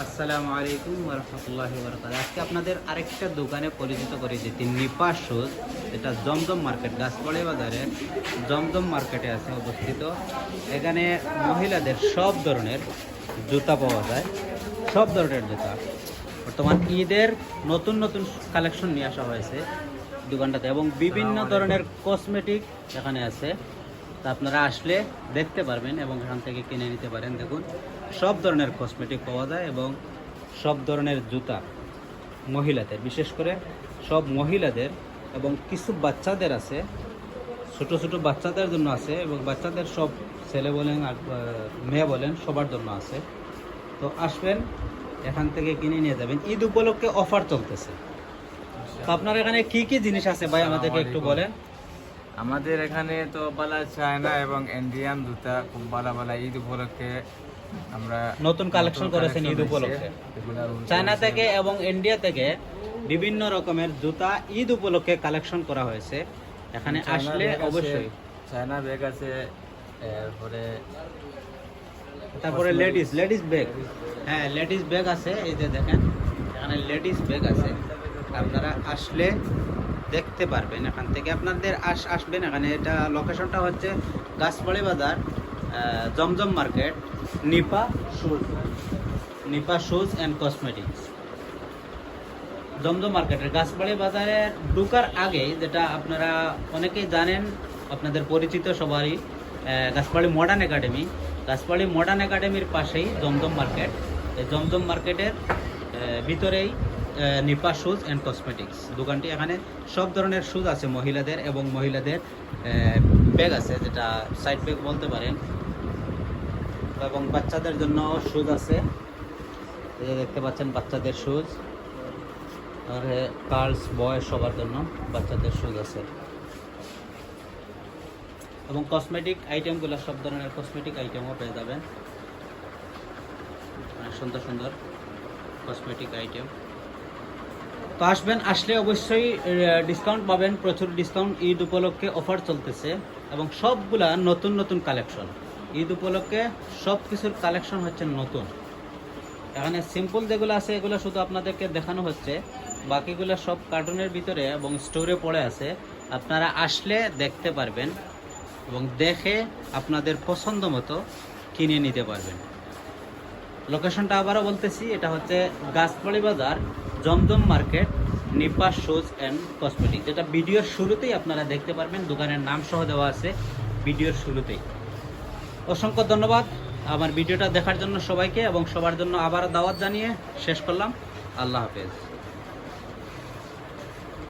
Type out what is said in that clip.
আসসালামু আলাইকুম ওয়া রাহমাতুল্লাহি ওয়া বারাকাতুহু। আজকে আপনাদের আরেকটা দোকানে পরিচিত করে দিচ্ছি, নিপা শুজ, যেটা জমজম মার্কেট, গাছপাড়ি বাজারে জমজম মার্কেটে আছে অবস্থিত। এখানে মহিলাদের সব ধরনের জুতা পাওয়া যায়, সব ধরনের জুতা। বর্তমান ঈদের নতুন নতুন কালেকশন নিয়ে আসা হয়েছে দোকানটাতে, এবং বিভিন্ন ধরনের কসমেটিক এখানে আছে। তা আপনারা আসলে দেখতে পারবেন এবং এখান থেকে কিনে নিতে পারেন। দেখুন, সব ধরনের কসমেটিক পাওয়া যায় এবং সব ধরনের জুতা মহিলাদের, বিশেষ করে সব মহিলাদের, এবং কিছু বাচ্চাদের আছে, ছোট ছোট বাচ্চাদের জন্য আছে, এবং বাচ্চাদের সব, ছেলে বলেন আর মেয়ে বলেন, সবার জন্য আছে। তো আসবেন, এখান থেকে কিনে নিয়ে যাবেন। ঈদ উপলক্ষে অফার চলতেছে। তো আপনার এখানে কি কি জিনিস আছে ভাই, আমাদেরকে একটু বলেন। আমাদের এখানে তো বালা চায়না এবং ইন্ডিয়ান জুতা খুব ভালো ভালো ঈদ উপলক্ষে আমরা নতুন কালেকশন করেছেন ঈদ উপলক্ষে। চায়না থেকে এবং ইন্ডিয়া থেকে বিভিন্ন রকমের জুতা ঈদ উপলক্ষে কালেকশন করা হয়েছে। এখানে আসলে অবশ্যই চায়না ব্যাগ আছে, তারপরে লেডিস ব্যাগ, হ্যাঁ লেডিস ব্যাগ আছে। এই যে দেখেন, এখানে লেডিস ব্যাগ আছে। আপনারা আসলে দেখতে পারবেন এখান থেকে। আপনাদের আসবেন এখানে। এটা লোকেশনটা হচ্ছে Gachpari Bazar, Zamzam market, Nipa shoes and cosmetics. Zamzam মার্কেটের গাছপাড়ি বাজারে ঢোকার আগে, যেটা আপনারা অনেকেই জানেন, আপনাদের পরিচিত সবারই, গাছপাড়ি মডার্ন একাডেমি। গাছপাড়ি মডার্ন একাডেমির পাশেই জমজম মার্কেট। এই জমজম মার্কেটের ভিতরেই নিপা শুজ অ্যান্ড কসমেটিক্স দোকানটি। এখানে সব ধরনের শুজ আছে মহিলাদের, এবং মহিলাদের ব্যাগ আছে, যেটা সাইড ব্যাগ বলতে পারেন, এবং বাচ্চাদের জন্য শুজ আছে। এই যে দেখতে পাচ্ছেন বাচ্চাদের শুজ, আর গার্লস বয়েজ সবার জন্য বাচ্চাদের শুজ আছে। এবং কসমেটিক আইটেমগুলো, সব ধরনের কসমেটিক আইটেমও পেয়ে যাবেন। সুন্দর সুন্দর কসমেটিক আইটেম। তো আসবেন, আসলে অবশ্যই ডিসকাউন্ট পাবেন, প্রচুর ডিসকাউন্ট। ঈদ উপলক্ষে অফার চলতেছে এবং সবগুলা নতুন নতুন কালেকশন। ঈদ উপলক্ষে সব কিছুর কালেকশন হচ্ছে নতুন। এখানে সিম্পল যেগুলো আছে এগুলো শুধু আপনাদেরকে দেখানো হচ্ছে, বাকিগুলো সব কার্টুনের ভিতরে এবং স্টোরে পড়ে আছে। আপনারা আসলে দেখতে পারবেন এবং দেখে আপনাদের পছন্দ মতো কিনে নিতে পারবেন। লোকেশনটা আবারও বলতেছি, এটা হচ্ছে Gachpari Bazar, Zamzam market, Nipa shoes and cosmetic, যেটা ভিডিওর শুরুতেই আপনারা দেখতে পারবেন। দোকানের নাম সহ দেওয়া আছে ভিডিওর শুরুতেই। অসংখ্য ধন্যবাদ আমার ভিডিওটা দেখার জন্য সবাইকে, এবং সবার জন্য আবারও দাওয়াত জানিয়ে শেষ করলাম। আল্লাহ হাফেজ।